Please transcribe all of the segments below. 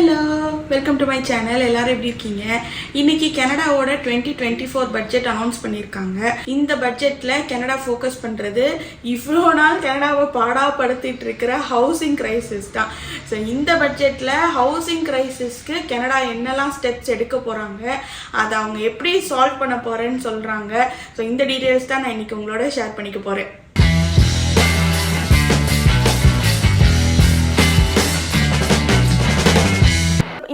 Hello, welcome to my channel. எல்லாரும் எப்படி இருக்கீங்க? இன்னைக்கு கனடாவோட 2024 பட்ஜெட் அனௌன்ஸ் பண்ணியிருக்காங்க. இந்த பட்ஜெட்ல கனடா ஃபோக்கஸ் பண்றது இவ்வளோ நாள் கனடாவை பாடாப்படுத்திட்டு இருக்கிற ஹவுசிங் கிரைசிஸ் தான். ஸோ இந்த பட்ஜெட்ல ஹவுசிங் கிரைசிஸ்க்கு கனடா என்னெல்லாம் ஸ்டெப்ஸ் எடுக்க போறாங்க, அதை அவங்க எப்படி சால்வ் பண்ண போறேன்னு சொல்றாங்க. ஸோ இந்த டீட்டெயில்ஸ் தான் நான் இன்னைக்கு உங்களோட ஷேர் பண்ணிக்க போறேன்.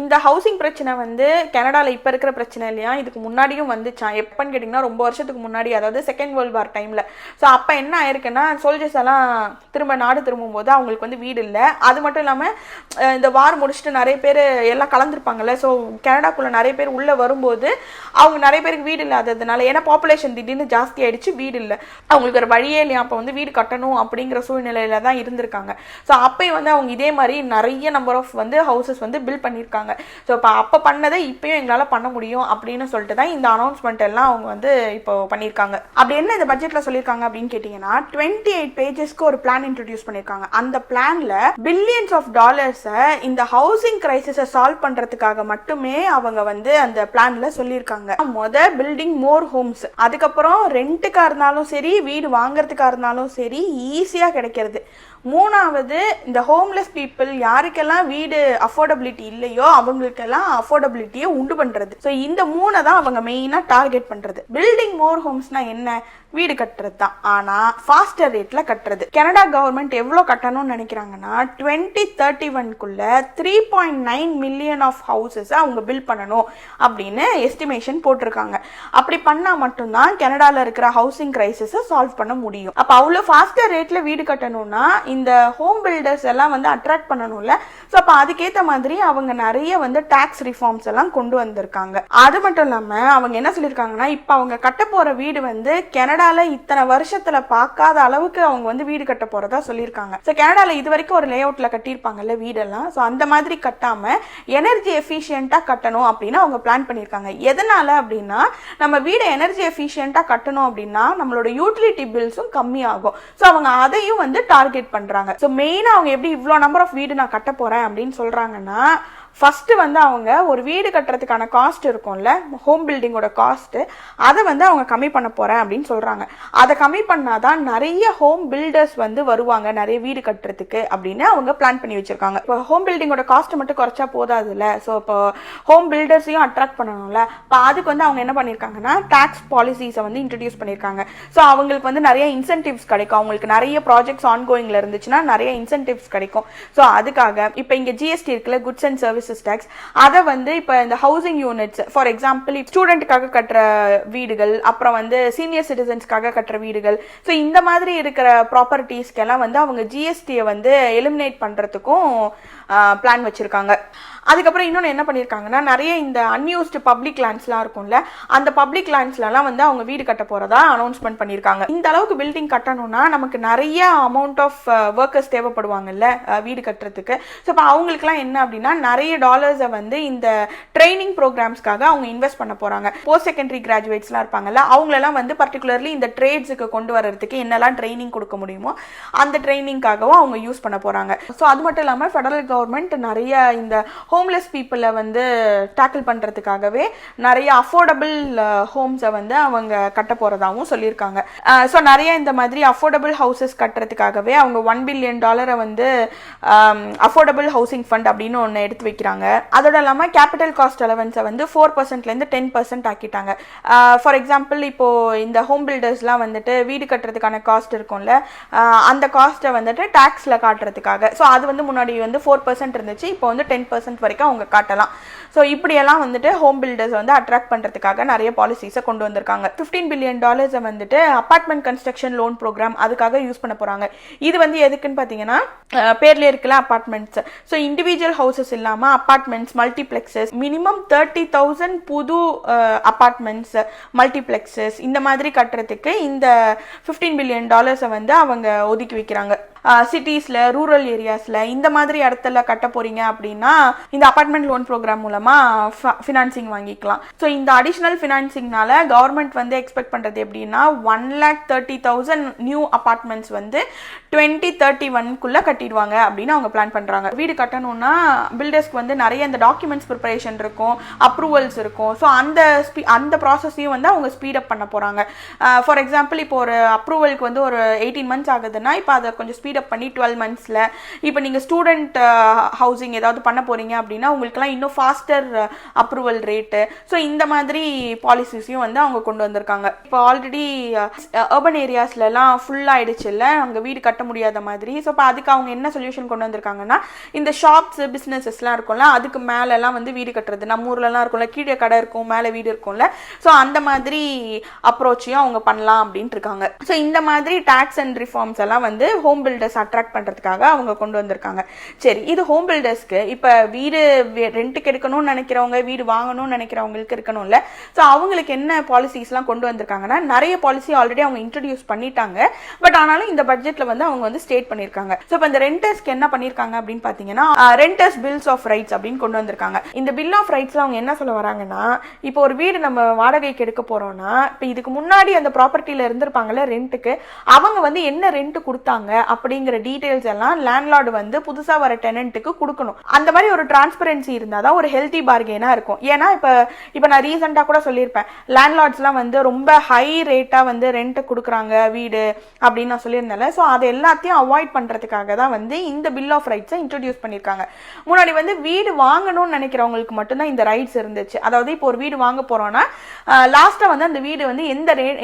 இந்த ஹவுசிங் பிரச்சனை வந்து கனடாவில் இப்போ இருக்கிற பிரச்சனை இல்லையா, இதுக்கு முன்னாடியும் வந்துச்சான். எப்போன்னு கேட்டிங்கன்னா ரொம்ப வருஷத்துக்கு முன்னாடி, அதாவது செகண்ட் வேர்ல்டு வார் டைமில். ஸோ அப்போ என்ன ஆயிருக்குன்னா, சோல்ஜர்ஸ் எல்லாம் திரும்ப நாடு திரும்பும் போது அவங்களுக்கு வந்து வீடு இல்லை. அது மட்டும் இல்லாமல் இந்த வார் முடிச்சுட்டு நிறைய பேர் எல்லாம் கலந்துருப்பாங்கல்ல. ஸோ கனடாக்குள்ளே நிறைய பேர் உள்ளே வரும்போது அவங்க நிறைய பேருக்கு வீடு இல்லாததுனால, ஏன்னா பாப்புலேஷன் திடீர்னு ஜாஸ்தி ஆகிடுச்சு, வீடு இல்லை, அவங்களுக்கு ஒரு வழியே இல்லையா, அப்போ வந்து வீடு கட்டணும் அப்படிங்கிற சூழ்நிலையில தான் இருந்திருக்காங்க. ஸோ அப்போயும் வந்து அவங்க இதே மாதிரி நிறைய நம்பர் ஆஃப் வந்து ஹவுசஸ் வந்து பில்ட் பண்ணியிருக்காங்க. ஸோ இப்போ அப்போ பண்ணதை இப்பயும் எங்களால் பண்ண முடியும் அப்படின்னு சொல்லிட்டு தான் இந்த அனௌன்ஸ்மெண்ட் எல்லாம் அவங்க வந்து இப்போ பண்ணியிருக்காங்க. அப்படி என்ன இந்த பட்ஜெட்டில் சொல்லியிருக்காங்க அப்படின்னு கேட்டிங்கன்னா, 28 பேஜஸ்க்கு ஒரு பிளான் இன்ட்ரடியூஸ் பண்ணியிருக்காங்க. அந்த பிளான்ல பில்லியன்ஸ் ஆஃப் டாலர்ஸை இந்த ஹவுசிங் கிரைசிஸை சால்வ் பண்ணுறதுக்காக மட்டுமே அவங்க வந்து அந்த பிளான்ல சொல்லியிருக்காங்க. பில்டிங் மோர் ஹோம்ஸ், அதுக்கப்புறம் ரெண்ட்டுக்காக இருந்தாலும் சரி, வீடு வாங்குறதுக்காக இருந்தாலும் சரி ஈஸியாக கிடைக்கிறது. மூணாவது, இந்த ஹோம்லெஸ் பீப்புள் யாருக்கெல்லாம் வீடு அஃபோர்டபிலிட்டி இல்லையோ அவங்களுக்கெல்லாம் அஃபோர்டபிலிட்டியை உண்டு பண்றது. ஸோ இந்த மூணை தான் அவங்க மெயினாக டார்கெட் பண்றது. பில்டிங் மோர் ஹோம்ஸ்னா என்ன? வீடு கட்டுறது தான், ஆனா ஃபாஸ்டர் ரேட்ல கட்டுறது. கனடா கவர்மெண்ட் எவ்வளோ கட்டணும்னு நினைக்கிறாங்கன்னா, 2031 3.9 மில்லியன் ஆஃப் ஹவுசஸ் அவங்க பில்ட் பண்ணணும் அப்படின்னு எஸ்டிமேஷன் போட்டிருக்காங்க. அப்படி பண்ணா மட்டும்தான் கனடால இருக்கிற ஹவுசிங் கிரைசிஸை சால்வ் பண்ண முடியும். அப்ப அவ்வளோ ஃபாஸ்டர் ரேட்ல வீடு கட்டணும்னா இந்த ஹோம் பில்டர்ஸ் எல்லாம் வந்து அட்ராக்ட் பண்ணணும்ல. ஸோ அப்போ அதுக்கேற்ற மாதிரி அவங்க நிறைய வந்து டாக்ஸ் ரிஃபார்ம்ஸ் எல்லாம் கொண்டு வந்திருக்காங்க. அது மட்டும் இல்லாம அவங்க என்ன சொல்லியிருக்காங்கன்னா, இப்போ அவங்க கட்ட போற வீடு வந்து கனடால இத்தனை வருஷத்துல பார்க்காத அளவுக்கு அவங்க வந்து வீடு கட்ட போறதா சொல்லியிருக்காங்க. ஸோ கனடால இது வரைக்கும் ஒரு லே அவுட்ல கட்டியிருப்பாங்கல்ல வீடெல்லாம், ஸோ அந்த மாதிரி கட்டாம எனர்ஜி எஃபிஷியன்ட்டா கட்டணும் அப்படின்னு அவங்க பிளான் பண்ணியிருக்காங்க. எதனால அப்படின்னா, நம்ம வீடை எனர்ஜி எஃபிஷியன்ட்டா கட்டணும் அப்படின்னா நம்மளோட யூட்டிலிட்டி பில்ஸும் கம்மி ஆகும். ஸோ அவங்க அதையும் வந்து டார்கெட் பண்றாங்க. ஸோ மெயினா அவங்க எப்படி இவ்வளோ நம்பர் ஆஃப் வீடு நான் கட்ட போறேன் அப்படின்னு சொல்றாங்கன்னா, ஃபர்ஸ்ட் வந்து அவங்க ஒரு வீடு கட்டுறதுக்கான காஸ்ட் இருக்கும்ல, ஹோம் பில்டிங்கோட காஸ்ட், அதை வந்து அவங்க கம்மி பண்ண போறேன் அப்படின்னு சொல்றாங்க. அதை கம்மி பண்ணாதான் நிறைய ஹோம் பில்டர்ஸ் வந்து வருவாங்க நிறைய வீடு கட்டுறதுக்கு அப்படின்னு அவங்க பிளான் பண்ணி வச்சிருக்காங்க. இப்போ ஹோம் பில்டிங்கோட காஸ்ட் மட்டும் குறைச்சா போதாது இல்ல, ஸோ இப்போ ஹோம் பில்டர்ஸையும் அட்ராக்ட் பண்ணணும்ல. இப்போ அதுக்கு வந்து அவங்க என்ன பண்ணியிருக்காங்கன்னா, டாக்ஸ் பாலிசிஸை வந்து இன்ட்ரடியூஸ் பண்ணியிருக்காங்க. ஸோ அவங்களுக்கு வந்து நிறைய இன்சென்டிவ்ஸ் கிடைக்கும். அவங்களுக்கு நிறைய ப்ராஜெக்ட்ஸ் ஆன்கோயிங்ல இருந்துச்சுன்னா நிறைய இன்சென்டிவ்ஸ் கிடைக்கும். ஸோ அதுக்காக இப்போ இங்கே ஜிஎஸ்டி இருக்குல்ல, குட்ஸ் அண்ட் சர்வீஸ் டாக்ஸ், அதை வந்து இப்ப இந்த ஹவுசிங் யூனிட்ஸ், ஃபார் எக்ஸாம்பிள் ஸ்டூடெண்ட்டுக்காக கட்டுற வீடுகள், அப்புறம் வந்து சீனியர் சிட்டிசன்ஸ்க்காக கட்டுற வீடுகள், ஸோ இந்த மாதிரி இருக்கிற ப்ராப்பர்ட்டிஸ்க்கெல்லாம் வந்து அவங்க ஜிஎஸ்டியை வந்து எலிமினேட் பண்றதுக்கும் பிளான் வச்சிருக்காங்க. அதுக்கப்புறம் இன்னொன்று என்ன பண்ணியிருக்காங்கன்னா, நிறைய இந்த அன்யூஸ்டு பப்ளிக் லேண்ட்ஸ்லாம் இருக்கும்ல, அந்த பப்ளிக் லேண்ட்ஸ்லாம் வந்து அவங்க வீடு கட்ட போறதா அனௌன்ஸ்மெண்ட் பண்ணியிருக்காங்க. இந்த அளவுக்கு பில்டிங் கட்டணும்னா நமக்கு நிறைய அமௌண்ட் ஆஃப் ஒர்க்கர்ஸ் தேவைப்படுவாங்கல்ல வீடு கட்டுறதுக்கு. ஸோ இப்போ அவங்களுக்குலாம் என்ன அப்படின்னா, நிறைய டாலர்ஸை வந்து இந்த ட்ரைனிங் ப்ரோக்ராம்ஸ்க்காக அவங்க இன்வெஸ்ட் பண்ண போறாங்க. போஸ்ட் செகண்டரி கிராஜுவேட்ஸ்லாம் இருப்பாங்கல்ல, அவங்களெல்லாம் வந்து பர்டிகுலர்லி இந்த ட்ரேட்ஸுக்கு கொண்டு வர்றதுக்கு என்னெல்லாம் ட்ரைனிங் கொடுக்க முடியுமோ அந்த ட்ரைனிங்காகவும் அவங்க யூஸ் பண்ண போறாங்க. ஸோ அது மட்டும் இல்லாமல் ஃபெடரல் கவர்மெண்ட் நிறைய இந்த ஹோம்லெஸ் பீப்புளை வந்து டேக்கிள் பண்ணுறதுக்காகவே நிறைய அஃபோர்டபுள் ஹோம்ஸை வந்து அவங்க கட்ட போகிறதாகவும் சொல்லியிருக்காங்க. ஸோ நிறைய இந்த மாதிரி அஃபோர்டபுள் ஹவுசஸ் கட்டுறதுக்காகவே அவங்க $1 பில்லியன் வந்து அஃபோர்டபுள் ஹவுசிங் ஃபண்ட் அப்படின்னு ஒன்று எடுத்து வைக்கிறாங்க. அதோட இல்லாமல் கேபிட்டல் காஸ்ட் அலவன்ஸை வந்து 4%லேருந்து 10% ஆக்கிட்டாங்க. ஃபார் எக்ஸாம்பிள் இப்போ இந்த ஹோம் பில்டர்ஸ்லாம் வந்துட்டு வீடு கட்டுறதுக்கான காஸ்ட் இருக்கும்ல, அந்த காஸ்ட்டை வந்துட்டு டாக்ஸில் காட்டுறதுக்காக. ஸோ அது வந்து முன்னாடி வந்து 4% இருந்துச்சு, இப்போ வந்து 10% வரைக்கும் அவங்க காட்டலாம். ஸோ இப்படியெல்லாம் வந்துட்டு ஹோம் பில்டர்ஸ் வந்து அட்ராக்ட் பண்ணுறதுக்காக நிறைய பாலிசிஸை கொண்டு வந்திருக்காங்க. $15 பில்லியன் வந்துட்டு அப்பார்ட்மெண்ட் கன்ஸ்ட்ரக்ஷன் லோன் ப்ரோக்ராம் அதுக்காக யூஸ் பண்ண போகிறாங்க. இது வந்து எதுக்குன்னு பார்த்தீங்கன்னா, பேர்லேயே இருக்கல அப்பார்ட்மெண்ட்ஸ். ஸோ இண்டிவிஜுவல் ஹவுசஸ் இல்லாமல் அப்பார்ட்மெண்ட்ஸ், மல்டிப்ளெக்ஸஸ், மினிமம் 30,000 புது அப்பார்ட்மெண்ட்ஸ், மல்டிப்ளெக்ஸஸ் இந்த மாதிரி கட்டுறதுக்கு இந்த $15 பில்லியன் வந்து அவங்க ஒதுக்கி வைக்கிறாங்க. சிட்டிஸ்ல ரூரல் ஏரியாஸ்ல இந்த மாதிரி இடத்துல கட்ட போறீங்க அப்படின்னா இந்த அபார்ட்மெண்ட் லோன் ப்ரோக்ராம் மூலமா ஃபினான்சிங் வாங்கிக்கலாம். ஸோ இந்த அடிஷனல் ஃபினான்சிங்னால கவர்மெண்ட் வந்து எக்ஸ்பெக்ட் பண்றது எப்படின்னா 1,30,000 நியூ அபார்ட்மெண்ட்ஸ் வந்து 2031 கட்டிடுவாங்க அப்படின்னு அவங்க பிளான் பண்றாங்க. வீடு கட்டணும்னா பில்டர்ஸ்க்கு வந்து நிறைய இந்த டாக்குமெண்ட்ஸ் ப்ரிப்பரேஷன் இருக்கும், அப்ரூவல்ஸ் இருக்கும். ஸோ அந்த ப்ராசஸையும் வந்து அவங்க ஸ்பீடப் பண்ண போறாங்க. ஃபார் எக்ஸாம்பிள் இப்போ ஒரு அப்ரூவலுக்கு வந்து ஒரு 18 months ஆகுதுன்னா இப்போ அதை கொஞ்சம் ஸ்பீடப் பண்ணி 12 monthsல இப்போ நீங்க ஸ்டூடெண்ட் ஹவுசிங் ஏதாவது பண்ண போறீங்க அப்படின்னா உங்களுக்குலாம் இன்னும் ஃபாஸ்டர் அப்ரூவல் ரேட்டு. ஸோ இந்த மாதிரி பாலிசிஸையும் வந்து அவங்க கொண்டு வந்திருக்காங்க. இப்போ ஆல்ரெடி அர்பன் ஏரியாஸ்லாம் ஃபுல் ஆயிடுச்சு இல்லை, அங்கே வீடு கட்ட முடியாத மாதிரி. ஸோ இப்போ அதுக்கு அவங்க என்ன சொல்யூஷன் கொண்டு வந்திருக்காங்கன்னா இந்த ஷாப்ஸ் பிஸ்னஸஸ்லாம் இருக்கும்ல அதுக்கு மேலெல்லாம் வந்து வீடு கட்டுறது, நம்ம ஊர்லலாம் இருக்கும்ல கீழே கடை இருக்கும் மேலே வீடு இருக்கும்ல, ஸோ அந்த மாதிரி அப்ரோச்சையும் அவங்க பண்ணலாம் அப்படின்ட்டு இருக்காங்க. ஸோ இந்த மாதிரி டாக்ஸ் அண்ட் ரிஃபார்ம்ஸ் எல்லாம் வந்து ஹோம் பில்டர்ஸ் அட்ராக்ட் பண்றதுக்காக அவங்க கொண்டு வந்திருக்காங்க. சரி, இது ஹோம் பில்டர்ஸ்க்கு. இப்போ வீடு ரெண்ட்டுக்கு எடுக்கணும்னு நினைக்கிறவங்க, வீடு வாங்கணும்னு நினைக்கிறவங்களுக்கு இருக்கணும்ல, ஸோ அவங்களுக்கு என்ன பாலிசிஸ்லாம் கொண்டு வந்திருக்காங்கன்னா நிறைய பாலிசி ஆல்ரெடி அவங்க இன்ட்ரடியூஸ் பண்ணிட்டாங்க. பட் ஆனாலும் இந்த பட்ஜெட்ல வந்து அவங்க வந்து ஸ்டேட் பண்ணியிருக்காங்க. ஸோ இப்போ இந்த ரெண்டர்ஸ்க்கு என்ன பண்ணியிருக்காங்க அப்படின்னு பார்த்தீங்கன்னா ரெண்டர்ஸ் பில்ஸ் ஆஃப் ரைட்ஸ் அப்படின்னு கொண்டு வந்திருக்காங்க. இந்த பில் ஆஃப் ரைட்ஸ்ல அவங்க என்ன சொல்ல வராங்கன்னா இப்போ ஒரு வீடு நம்ம வாடகைக்கு எடுக்க போறோம்னா இப்போ இதுக்கு முன்னாடி அந்த ப்ராப்பர்ட்டியில இருந்திருப்பாங்கல்ல ரெண்ட்டுக்கு, அவங்க வந்து என்ன ரெண்ட் கொடுத்தாங்க அப்படிங்கிற டீடைல்ஸ் எல்லாம் லேண்ட்லார்டு வந்து புதுசா வர டெனன்ட்டுக்கு கொடுக்கணும். அந்த மாதிரி ஒரு டிரான்ஸ்பரன்சி இருந்தாதான் ஒரு ஹெல்தி பார்கெனா இருக்கும். ஏன்னா இப்போ நான் ரீசெண்டா கூட சொல்லியிருப்பேன், லேண்ட்லார்ட்ஸ்லாம் வந்து ரொம்ப ஹை ரேட்டா வந்து ரெண்ட் கொடுக்குறாங்க வீடு அப்படின்னு நான் சொல்லியிருந்தேன். ஸோ அதை எல்லாத்தையும் அவாய்ட் பண்றதுக்காக தான் வந்து இந்த பில் ஆஃப் ரைட்ஸை இன்ட்ரடியூஸ் பண்ணியிருக்காங்க. முன்னாடி வந்து வீடு வாங்கணும்னு நினைக்கிறவங்களுக்கு மட்டும்தான் இந்த ரைட்ஸ் இருந்துச்சு. அதாவது இப்போ ஒரு வீடு வாங்க போறோம்னா லாஸ்டா வந்து அந்த வீடு வந்து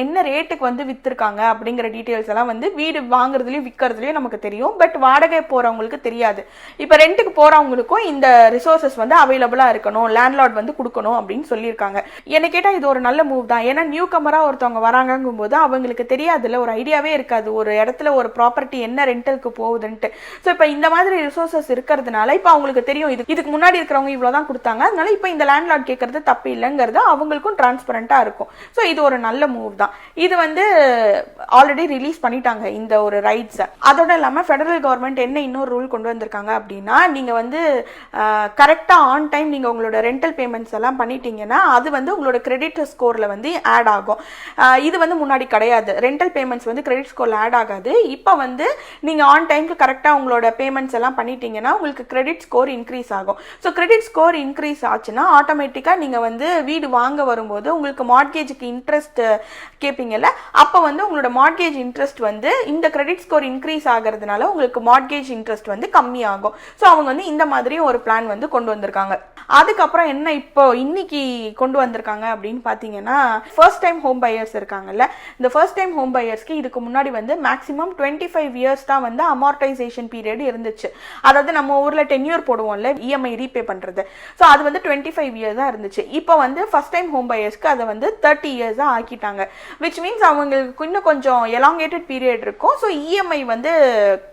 என்ன ரேட்டுக்கு வந்து வித்திருக்காங்க அப்படிங்கிற டீடைல்ஸ் எல்லாம் வந்து வீடு வாங்குறதுலயும் விற்கிறதுலயும் நமக்கு தெரியும். பட் வாடகை போறவங்களுக்கு தெரியாது. இப்போ ரெண்ட்டுக்கு போறவங்களுக்கும் இந்த ரிசோர்சஸ் வந்து அவைலபிளா இருக்கணும், லேண்ட்லார்ட் வந்து கொடுக்கணும் அப்படின்னு சொல்லியிருக்காங்க. என்ன கேட்டா இது ஒரு நல்ல மூவ் தான். ஏன்னா நியூ கமரா ஒருத்தவங்க வராங்கும் போது அவங்களுக்கு தெரியாதுல்ல, ஒரு ஐடியாவே இருக்காது ஒரு இடத்துல ஒரு ப்ராப்பர்ட்டி என்ன ரெண்டலுக்கு போகுதுன்ட்டு. ஸோ இப்போ இந்த மாதிரி ரிசோர்சஸ் இருக்கிறதுனால இப்போ அவங்களுக்கு தெரியும் இதுக்கு முன்னாடி இருக்கிறவங்க இவ்வளவுதான் கொடுத்தாங்க, அதனால இப்போ இந்த லேண்ட்லார்ட் கேட்கறது தப்பு இல்லைங்கிறது அவங்களுக்கும் டிரான்ஸ்பரண்டா இருக்கும். ஸோ இது ஒரு நல்ல மூவ் தான். இது வந்து ஆல்ரெடி ரிலீஸ் பண்ணிட்டாங்க இந்த ஒரு ரைட்ஸ். அதோட இல்லாம ஃபெடரல் கவர்மெண்ட் என்ன இன்னொரு ரூல் கொண்டு வந்திருக்காங்க அப்படின்னா நீங்க வந்து கரெக்டா ஆன் டைம் நீங்க உங்களோட ரெண்டல் பேமெண்ட்ஸ் எல்லாம் பண்ணிட்டீங்கன்னா அது வந்து உங்களோட கிரெடிட் ஸ்கோர்ல வந்து ஆட் ஆகும். இது வந்து முன்னாடி கிடையாது, ரெண்டல் பேமெண்ட்ஸ் வந்து கிரெடிட் ஸ்கோர்ல ஆட் ஆகாது. இப்போ வந்து நீங்க ஆன் டைம்க்கு கரெக்டா உங்களோட பேமெண்ட்ஸ் எல்லாம் பண்ணிட்டீங்கன்னா உங்களுக்கு கிரெடிட் ஸ்கோர் இன்க்ரீஸ் ஆகும். ஸோ கிரெடிட் ஸ்கோர் இன்க்ரீஸ் ஆச்சுன்னா ஆட்டோமேட்டிக்கா நீங்க வந்து வீடு வாங்க வரும்போது உங்களுக்கு மார்ட்கேஜுக்கு இன்ட்ரெஸ்ட் கேட்பீங்கல்ல, அப்போ வந்து உங்களோட மார்ட்கேஜ் இன்ட்ரெஸ்ட் வந்து இந்த கிரெடிட் ஸ்கோர் இன்க்ரீஸ் ஆகிறதுனால உங்களுக்கு மார்ட்கேஜ் இன்ட்ரெஸ்ட் வந்து கம்மி ஆகும். ஸோ அவங்க வந்து இந்த மாதிரி ஒரு பிளான் வந்து கொண்டு வந்திருக்காங்க. அதுக்கப்புறம் என்ன இப்போ இன்னைக்கு கொண்டு வந்திருக்காங்க அப்படின்னு பார்த்தீங்கன்னா ஃபர்ஸ்ட் டைம் ஹோம் பையர்ஸ் இருக்காங்கல்ல, இந்த ஃபர்ஸ்ட் டைம் ஹோம் பையர்ஸ்க்கு இதுக்கு முன்னாடி வந்து மேக்ஸிமம் 25 years தான் வந்து அமார்டைசேஷன் பீரியட் இருந்துச்சு. அதாவது நம்ம ஊர்ல டென்யூர் போடுவோம்ல இஎம்ஐ ரீபே பண்றது, ஸோ அது வந்து 25 years தான் இருந்துச்சு. இப்போ வந்து ஃபர்ஸ்ட் டைம் ஹோம் பையர்ஸ்க்கு அதை வந்து 30 years தான் ஆக்கிட்டாங்க. விச் மீன்ஸ் அவங்களுக்கு இன்னும் கொஞ்சம் எலாங்கேட்டட் பீரியட் இருக்கும். ஸோ இஎம்ஐ வந்து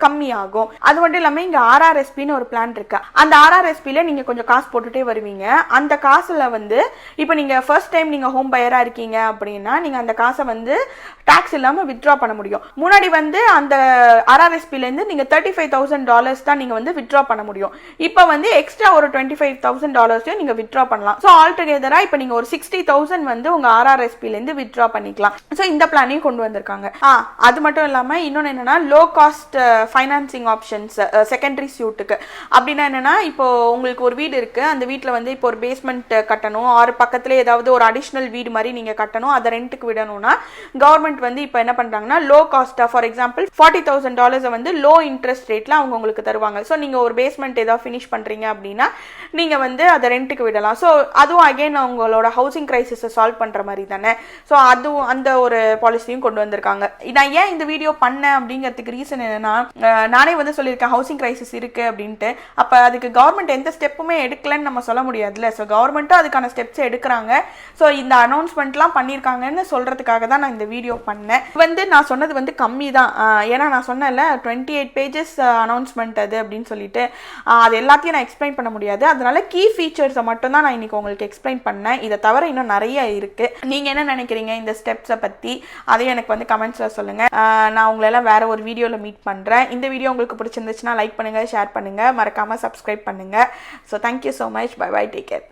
கம்மி ஆகும். அது மட்டும் இல்லாமல் இங்கே ஆர்ஆர்எஸ்பின்னு ஒரு பிளான் இருக்கு. அந்த ஆர்ஆர்எஸ்பியில் நீங்கள் கொஞ்சம் காசு போட்டுட்டே வருவீங்க. அந்த காசுல வந்து இப்போ நீங்கள் ஃபர்ஸ்ட் டைம் நீங்கள் ஹோம் பையராக இருக்கீங்க அப்படின்னா நீங்கள் அந்த காசை வந்து டாக்ஸ் இல்லாமல் வித்ட்ரா பண்ண முடியும். முன்னாடி வந்து அந்த ஆர்ஆர்எஸ்பிலேருந்து நீங்கள் $35,000 தான் நீங்கள் வந்து வித்ட்ரா பண்ண முடியும். இப்போ வந்து எக்ஸ்ட்ரா ஒரு $25,000 நீங்கள் வித்ட்ரா பண்ணலாம். ஸோ ஆல் டுகெதராக இப்போ நீங்கள் ஒரு 60,000 வந்து உங்கள் ஆர்ஆர்எஸ்பிலேருந்து வித்ட்ரா பண்ணிக்கலாம். ஸோ இந்த பிளானையும் கொண்டு வந்திருக்காங்க. அது மட்டும் இல்லாமல் இன்னொன்று என்னன்னா low cost financing options secondary சூட்டுக்கு. அப்படின்னா என்னன்னா இப்போ உங்களுக்கு ஒரு வீடு இருக்கு, அந்த வீட்டில் வந்து இப்போ ஒரு பேஸ்மெண்ட் கட்டணும், ஆறு பக்கத்துல ஏதாவது ஒரு அடிஷ்னல் வீடு மாதிரி நீங்க கட்டணும், அதை ரெண்ட்டுக்கு விடணும்னா கவர்மெண்ட் வந்து இப்போ என்ன பண்றாங்கன்னா லோ காஸ்டா ஃபார் எக்ஸாம்பிள் $40,000 வந்து லோ இன்ட்ரெஸ்ட் ரேட்ல அவங்க உங்களுக்கு தருவாங்க. ஸோ நீங்க ஒரு பேஸ்மெண்ட் ஏதாவது ஃபினிஷ் பண்றீங்க அப்படின்னா நீங்க வந்து அதை ரெண்ட்டுக்கு விடலாம். ஸோ அதுவும் அகைன் அவங்களோட ஹவுசிங் கிரைசிஸை சால்வ் பண்ற மாதிரி தானே. ஸோ அதுவும் அந்த ஒரு பாலிசியும் கொண்டு வந்திருக்காங்க. நான் ஏன் இந்த வீடியோ பண்ணேன் அப்படிங்கிறதுக்கு ரீசன் என்னன்னா நானே வந்து சொல்லியிருக்கேன் ஹவுசிங் கிரைசிஸ் இருக்கு அப்படின்ட்டு. அப்ப அதுக்கு கவர்மெண்ட் எந்த ஸ்டெப்புமே எடுக்கலன்னு நம்ம நம்ம சொல்ல முடியாதுல்ல. ஸோ கவர்மெண்ட்டும் அதுக்கான ஸ்டெப்ஸ் எடுக்கிறாங்க. ஸோ இந்த அனௌன்ஸ்மெண்ட்லாம் பண்ணியிருக்காங்கன்னு சொல்கிறதுக்காக தான் நான் இந்த வீடியோ பண்ணேன். நான் சொன்னது வந்து கம்மி தான். ஏன்னா நான் சொன்னேன்ல 28 பேஜஸ் அனௌன்ஸ்மெண்ட் அது அப்படின்னு சொல்லிட்டு அது எல்லாத்தையும் நான் எக்ஸ்பிளைன் பண்ண முடியாது. அதனால கீ ஃபீச்சர்ஸை மட்டும் தான் நான் இன்னைக்கு உங்களுக்கு எக்ஸ்பிளைன் பண்ணேன். இதை தவிர இன்னும் நிறைய இருக்கு. நீங்க என்ன நினைக்கிறீங்க இந்த ஸ்டெப்ஸை பத்தி? அதையும் எனக்கு வந்து கமெண்ட்ஸ்ல சொல்லுங்க. நான் உங்களெல்லாம் வேற ஒரு வீடியோவில் மீட் பண்றேன். இந்த வீடியோ உங்களுக்கு பிடிச்சிருந்துச்சுன்னா லைக் பண்ணுங்க, ஷேர் பண்ணுங்க, மறக்காம சப்ஸ்கிரைப் பண்ணுங்க. So thank you so much. Bye bye, take care.